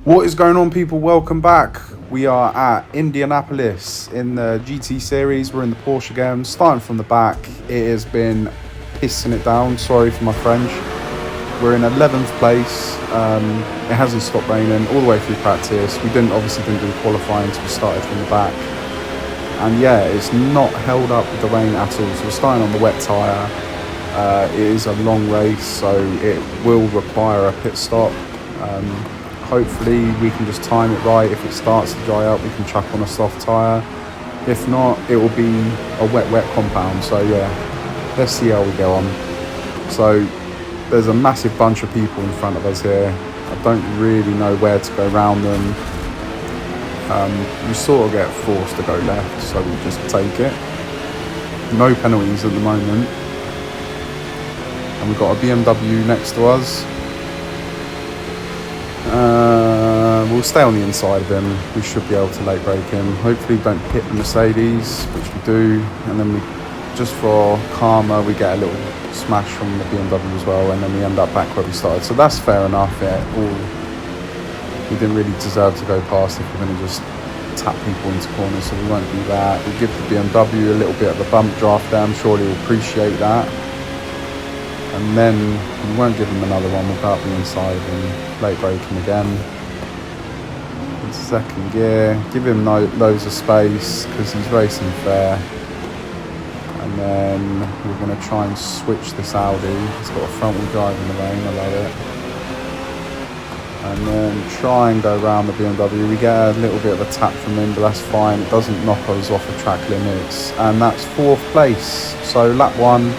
What is going on, people? Welcome back. We are at Indianapolis in the GT series. We're in the Porsche again, starting from the back. It has been pissing it down. Sorry for my French. We're in 11th place. It hasn't stopped raining all the way through practice. We obviously didn't do qualifying until we started from the back. And yeah, it's not held up with the rain at all. So we're starting on the wet tyre. It is a long race, so it will require a pit stop. Hopefully we can just time it right. If it starts to dry up, we can chuck on a soft tyre. If not, it will be a wet compound. So yeah, let's see how we go on. So there's a massive bunch of people in front of us here. I don't really know where to go around them. You sort of get forced to go left, so we just take it. No penalties at the moment. And we've got a BMW next to us. We'll stay on the inside of him. We should be able to late brake him. Hopefully don't hit the Mercedes, which we do. And then we, just for karma, we get a little smash from the BMW as well. And then we end up back where we started. So that's fair enough. Yeah, we didn't really deserve to go past if we're going to just tap people into corners. So we won't do that. We give the BMW a little bit of a bump draft there. I'm sure he'll appreciate that. And then we won't give him another one. We'll go up the inside and late brake him again. In second gear, give him loads of space because he's racing fair. And then we're going to try and switch this Audi. It's got a front wheel drive in the rain, I love it. And then try and go around the BMW. We get a little bit of a tap from him, but that's fine. It doesn't knock us off the track limits. And that's 4th place. So lap 1.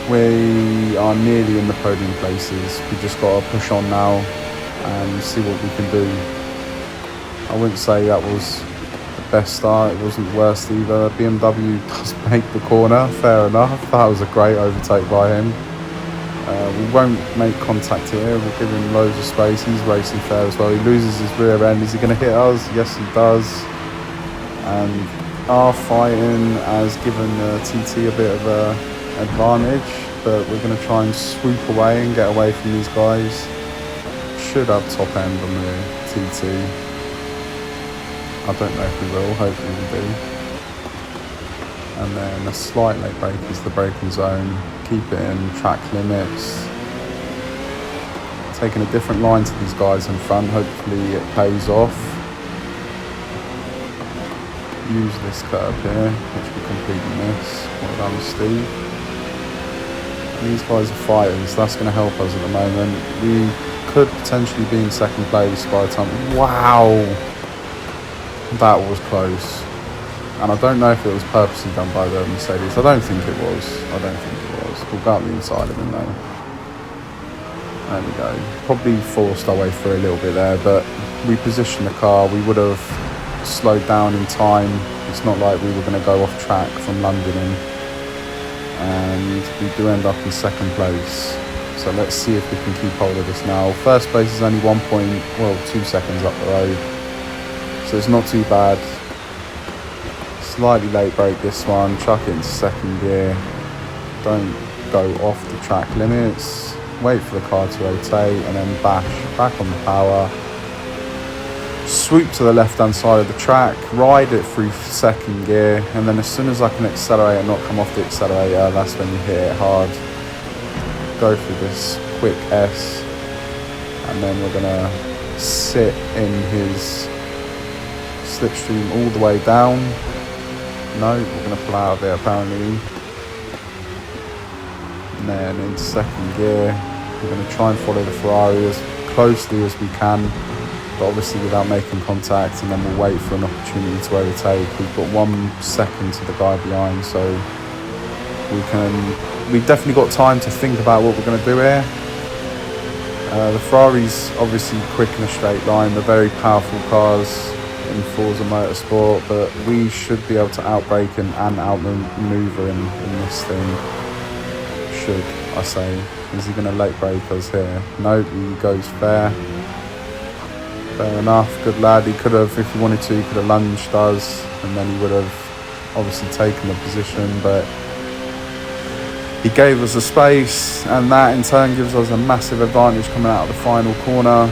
We are nearly in the podium places. We just got to push on now and see what we can do. I wouldn't say that was the best start. It wasn't the worst either. BMW does make the corner, fair enough. That was a great overtake by him. We won't make contact here. We'll give him loads of space. He's racing fair as well. He loses his rear end. Is he going to hit us? Yes, he does. And our fighting has given the TT a bit of a advantage, but we're going to try and swoop away and get away from these guys. Should have top end on the TT. I don't know if we will, hopefully we do. And then a slight late brake is the braking zone. Keep it in track limits. Taking a different line to these guys in front, hopefully it pays off. Use this curve here, which we completely miss. Well done, Steve. These guys are fighting, so that's going to help us at the moment. We could potentially be in second place by the time. Wow, that was close. And I don't know if it was purposely done by the Mercedes. I don't think it was. We'll go up the inside of him though. There we go. Probably forced our way through a little bit there, but we positioned the car. We would have slowed down in time. It's not like we were going to go off track from London, and we do end up in second place. So let's see if we can keep hold of this now. First place is only 2 seconds up the road, so it's not too bad. Slightly late brake this one, chuck it into second gear. Don't go off the track limits. Wait for the car to rotate and then back on the power. Swoop to the left hand side of the track, ride it through second gear, and then as soon as I can accelerate and not come off the accelerator, that's when you hit it hard. Go through this quick S, and then we're gonna sit in his slipstream all the way down. No, we're gonna pull out of it apparently. And then into second gear, we're gonna try and follow the Ferrari as closely as we can, but obviously without making contact, and then we'll wait for an opportunity to overtake. We've got 1 second to the guy behind, so we've definitely got time to think about what we're going to do here. The Ferrari's obviously quick in a straight line. They're very powerful cars in Forza Motorsport, but we should be able to outbrake him and outmaneuver him in this thing. Should, I say. Is he going to late brake us here? No, he goes fair. Fair enough, good lad. He could have, if he wanted to, he could have lunged us, and then he would have obviously taken the position, but he gave us the space, and that in turn gives us a massive advantage coming out of the final corner.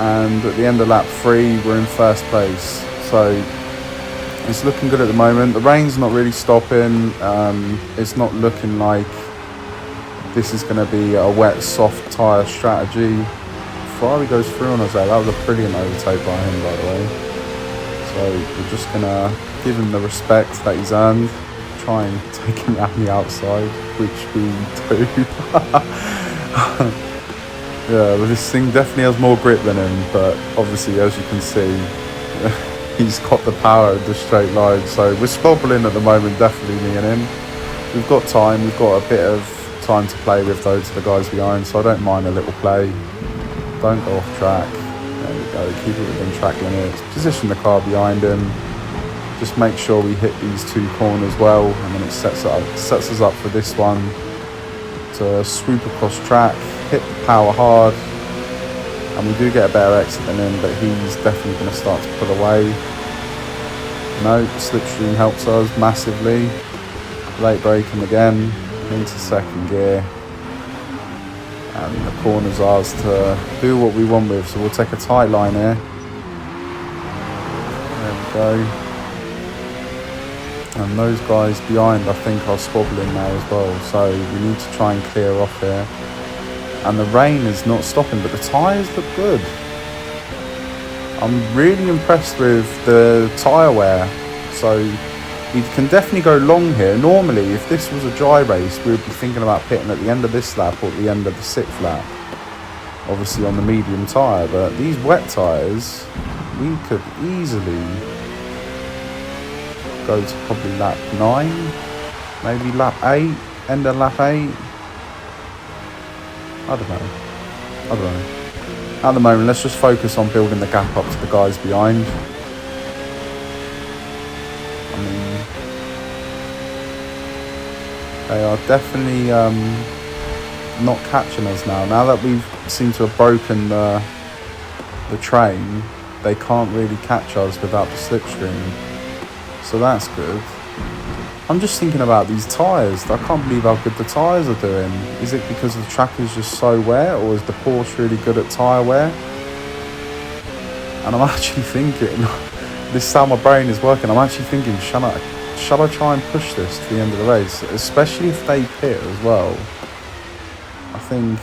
and at the end of lap 3 we're in first place. So it's looking good at the moment. The rain's not really stopping. It's not looking like this is going to be a wet soft tyre strategy. Ferrari goes through on us there. That was a brilliant overtake by him, by the way. So we're just going to give him the respect that he's earned. Try and take him around the outside, which we do. Yeah, but this thing definitely has more grip than him, but obviously, as you can see, he's got the power of the straight line. So we're squabbling at the moment, definitely me and him. We've got time, we've got a bit of time to play with though to the guys behind, so I don't mind a little play. Don't go off track. There we go, keep it within track limits. Position the car behind him. Just make sure we hit these 2 corners well, and then it sets us up for this one to swoop across track, hit the power hard, and we do get a better exit than him, but he's definitely going to start to pull away. No, slipstream helps us massively. Late braking again, into second gear, and the corner's ours to do what we want with, so we'll take a tight line here. There we go. And those guys behind, I think, are squabbling now as well, so we need to try and clear off here. And the rain is not stopping, but the tyres look good. I'm really impressed with the tyre wear, so we can definitely go long here. Normally, if this was a dry race, we would be thinking about pitting at the end of this lap or at the end of the 6th lap, obviously on the medium tyre, but these wet tyres, we could easily go to probably lap 9, maybe lap 8, end of lap 8. I don't know. At the moment, let's just focus on building the gap up to the guys behind. I mean, they are definitely not catching us now. Now that we've seemed to have broken the train, they can't really catch us without the slipstream. So that's good. I'm just thinking about these tyres. I can't believe how good the tyres are doing. Is it because the track is just so wet, or is the Porsche really good at tyre wear? And I'm actually thinking, this is how my brain is working, I'm actually thinking, shall I try and push this to the end of the race? Especially if they pit as well. I think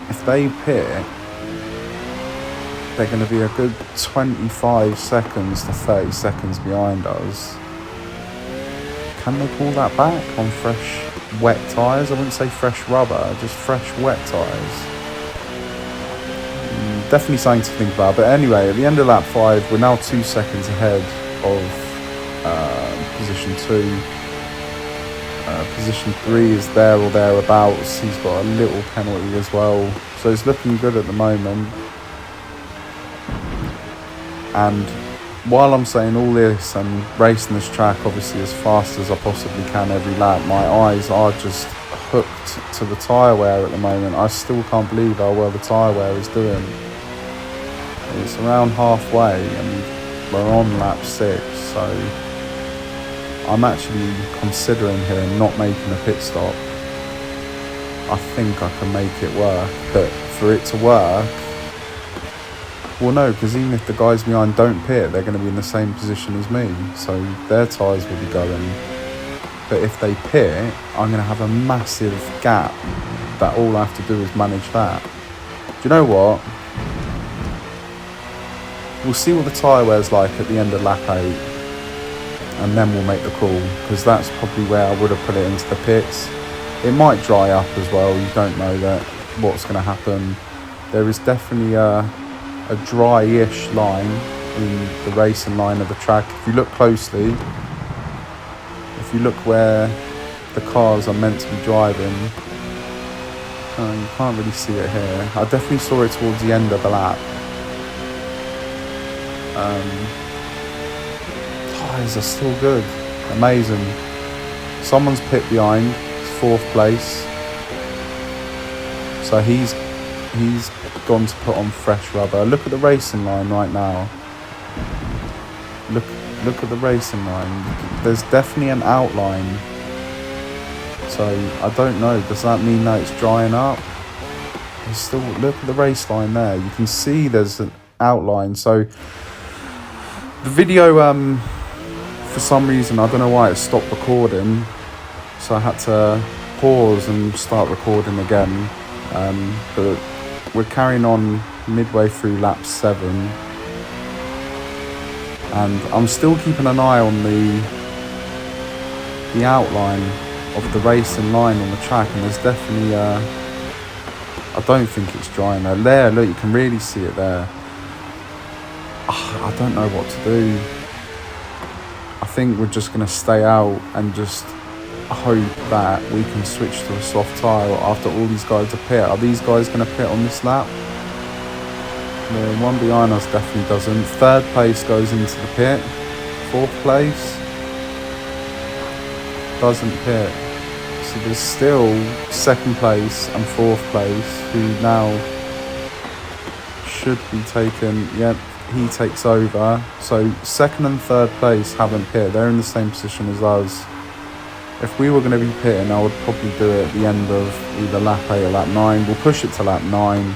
if they pit, they're going to be a good 25 seconds to 30 seconds behind us. Can they pull that back on fresh, wet tyres? I wouldn't say fresh rubber, just fresh, wet tyres. Definitely something to think about. But anyway, at the end of lap 5, we're now 2 seconds ahead of position 2. Position 3 is there or thereabouts. He's got a little penalty as well. So it's looking good at the moment. And while I'm saying all this and racing this track obviously as fast as I possibly can every lap, my eyes are just hooked to the tyre wear at the moment. I still can't believe how well the tyre wear is doing. It's around halfway and we're on lap 6, so I'm actually considering here not making a pit stop. I think I can make it work, but for it to work, well, no, because even if the guys behind don't pit, they're going to be in the same position as me, so their tyres will be going. But if they pit, I'm going to have a massive gap that all I have to do is manage that. Do you know what? We'll see what the tyre wear's like at the end of lap 8, and then we'll make the call, because that's probably where I would have put it into the pits. It might dry up as well, you don't know that what's going to happen. There is definitely a dry-ish line in the racing line of the track. If you look closely, if you look where the cars are meant to be driving, you can't really see it here. I definitely saw it towards the end of the lap. Tyres are still good, amazing. Someone's pit behind, it's 4th place, so he's gone to put on fresh rubber. Look at the racing line right now. Look at the racing line. There's definitely an outline. So I don't know. Does that mean that it's drying up? There's still, look at the race line there. You can see there's outline. So the video, for some reason, I don't know why it stopped recording, so I had to pause and start recording again. But we're carrying on midway through lap 7, and I'm still keeping an eye on the outline of the racing line on the track, and there's definitely I don't think it's drying there. Look, you can really see it there. I don't know what to do. I think we're just going to stay out and just hope that we can switch to a soft tyre after all these guys are pit. Are these guys going to pit on this lap? The one behind us definitely doesn't. 3rd place goes into the pit. 4th place doesn't pit. So there's still 2nd place and 4th place who now should be taken. Yep, he takes over. So 2nd and 3rd place haven't pit. They're in the same position as us. If we were going to be pitting, I would probably do it at the end of either lap 8 or lap 9. We'll push it to lap 9.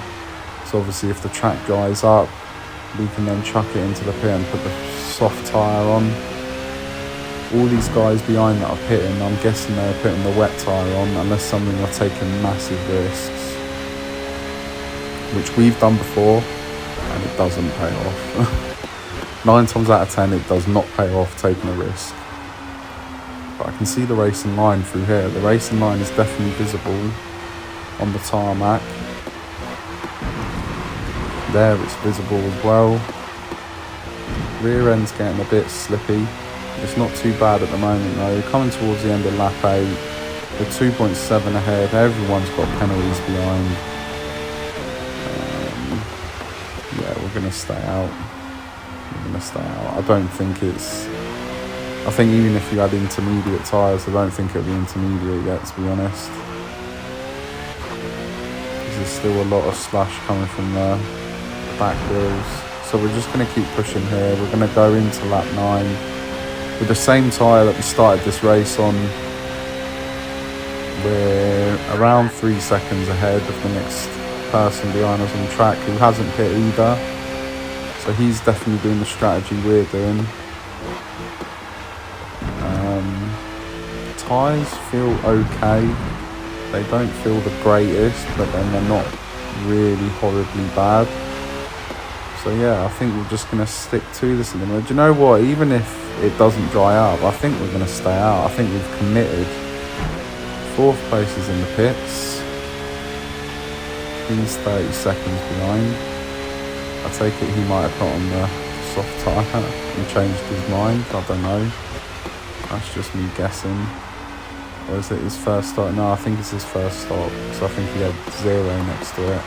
So obviously if the track dries up, we can then chuck it into the pit and put the soft tyre on. All these guys behind that are pitting, I'm guessing they're putting the wet tyre on, unless some of them are taking massive risks, which we've done before, and it doesn't pay off. 9 times out of 10, it does not pay off taking a risk. But I can see the racing line through here. The racing line is definitely visible on the tarmac. There, it's visible as well. Rear end's getting a bit slippy. It's not too bad at the moment though. Coming towards the end of lap 8, we're 2.7 ahead. Everyone's got penalties behind. Yeah, we're gonna stay out. I don't think it's... I think even if you had intermediate tyres, I don't think it'll be intermediate yet, to be honest. There's still a lot of slash coming from the back wheels. So we're just going to keep pushing here. We're going to go into lap 9 with the same tyre that we started this race on. We're around 3 seconds ahead of the next person behind us on the track who hasn't pit either. So he's definitely doing the strategy we're doing. Tyres feel okay. They don't feel the greatest, but then they're not really horribly bad. So yeah, I think we're just going to stick to this at the moment. Do you know what? Even if it doesn't dry up, I think we're going to stay out. I think we've committed. 4th place is in the pits. He's 30 seconds behind. I take it he might have put on the soft tyre and changed his mind. I don't know. That's just me guessing. Or is it his first stop? No, I think it's his first stop. So I think he had 0 next to it.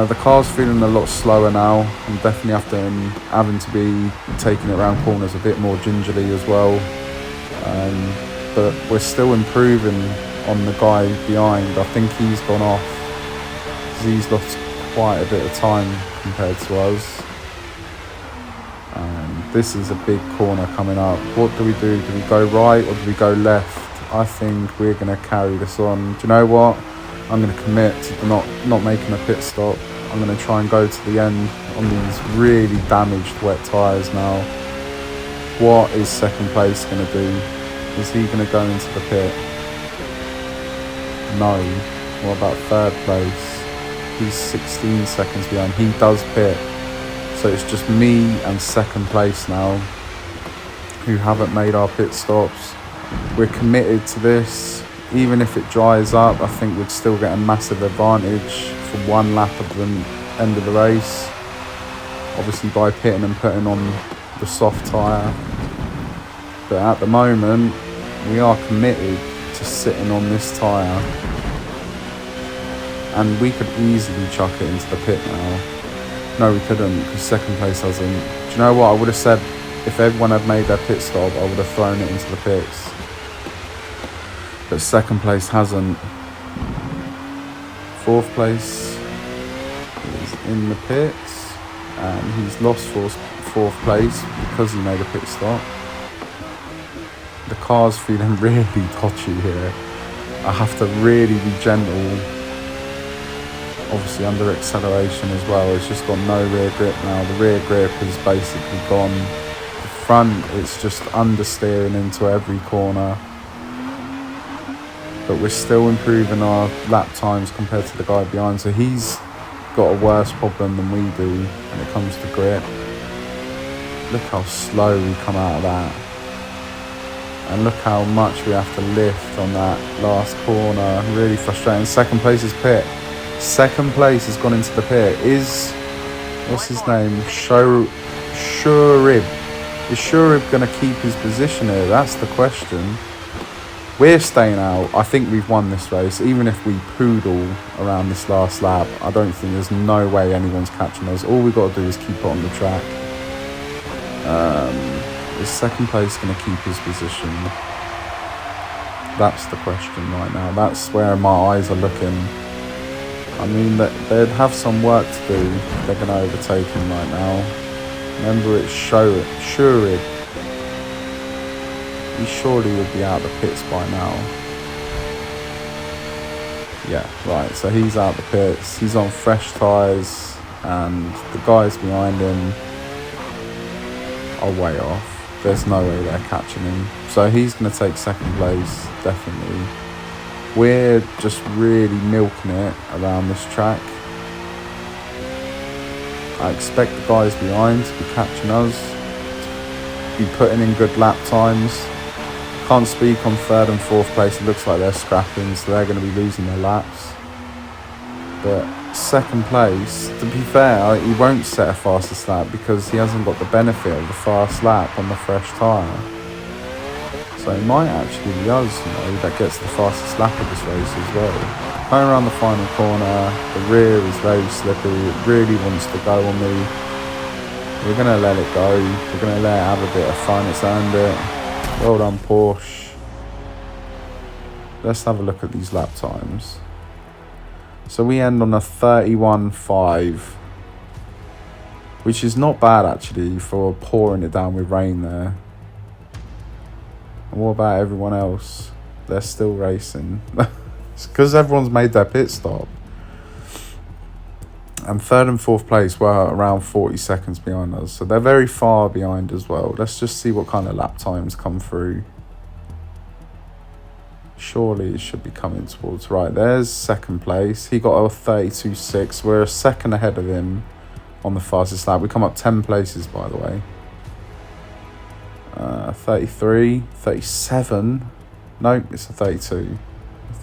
The car's feeling a lot slower now. I'm definitely having to be taking it around corners a bit more gingerly as well. But we're still improving on the guy behind. I think he's gone off because he's lost quite a bit of time compared to us. This is a big corner coming up. What do we do? Do we go right or do we go left? I think we're going to carry this on. Do you know what? I'm going to commit to not making a pit stop. I'm going to try and go to the end on these really damaged wet tyres now. What is 2nd place going to do? Is he going to go into the pit? No. What about 3rd place? He's 16 seconds behind. He does pit. So it's just me and 2nd place now who haven't made our pit stops. We're committed to this. Even if it dries up, I think we'd still get a massive advantage for 1 lap at the end of the race. Obviously by pitting and putting on the soft tyre. But at the moment, we are committed to sitting on this tyre. And we could easily chuck it into the pit now. No, we couldn't, because 2nd place hasn't. Do you know what? I would have said if everyone had made their pit stop, I would have thrown it into the pits. But 2nd place hasn't. 4th place is in the pits, and he's lost 4th place because he made a pit stop. The car's feeling really dodgy here. I have to really be gentle obviously under acceleration as well. It's just got no rear grip now. The rear grip is basically gone. The front, it's just understeering into every corner. But we're still improving our lap times compared to the guy behind. So he's got a worse problem than we do when it comes to grip. Look how slow we come out of that. And look how much we have to lift on that last corner. Really frustrating. Second place is pit. Second place has gone into the pit. What's his name? Shurib. Is Shurib going to keep his position here? That's the question. We're staying out. I think we've won this race. Even if we poodle around this last lap, I don't think there's no way anyone's catching us. All we've got to do is keep it on the track. Is second place going to keep his position? That's the question right now. That's where my eyes are looking. I mean, they'd have some work to do if they're going to overtake him right now. Remember, it's Shurib. He surely would be out of the pits by now. Yeah, right, so he's out of the pits. He's on fresh tyres, and the guys behind him are way off. There's no way they're catching him. So he's going to take second place, definitely. We're just really milking it around this track. I expect the guys behind to be catching us, be putting in good lap times. Can't speak on third and fourth place. It looks like they're scrapping, so they're going to be losing their laps. But second place, to be fair, he won't set a fastest lap because he hasn't got the benefit of the fast lap on the fresh tyre. So it might actually be us, that gets the fastest lap of this race as well. Going around the final corner, the rear is very slippery. It really wants to go on me. We're going to let it go. We're going to let it have a bit of fun. It's earned it. Well done, Porsche. Let's have a look at these lap times. So we end on a 31.5, which is not bad actually for pouring it down with rain there. And what about everyone else? They're still racing. It's because everyone's made their pit stop. And third and fourth place were around 40 seconds behind us. So they're very far behind as well. Let's just see what kind of lap times come through. Surely it should be coming towards... Right, there's second place. He got a 32.6. We're a second ahead of him on the fastest lap. We come up 10 places, by the way. 33, 37. No, it's a 32.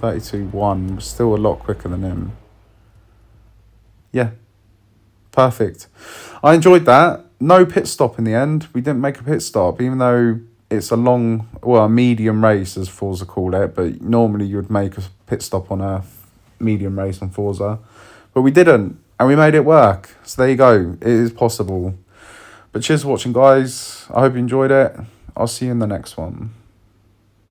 32.1. Still a lot quicker than him. Yeah, perfect. I enjoyed that. No pit stop in the end. We didn't make a pit stop, even though it's a medium race, as Forza call it. But normally you would make a pit stop on a medium race on Forza. But we didn't, and we made it work. So there you go. It is possible. But cheers for watching, guys. I hope you enjoyed it. I'll see you in the next one.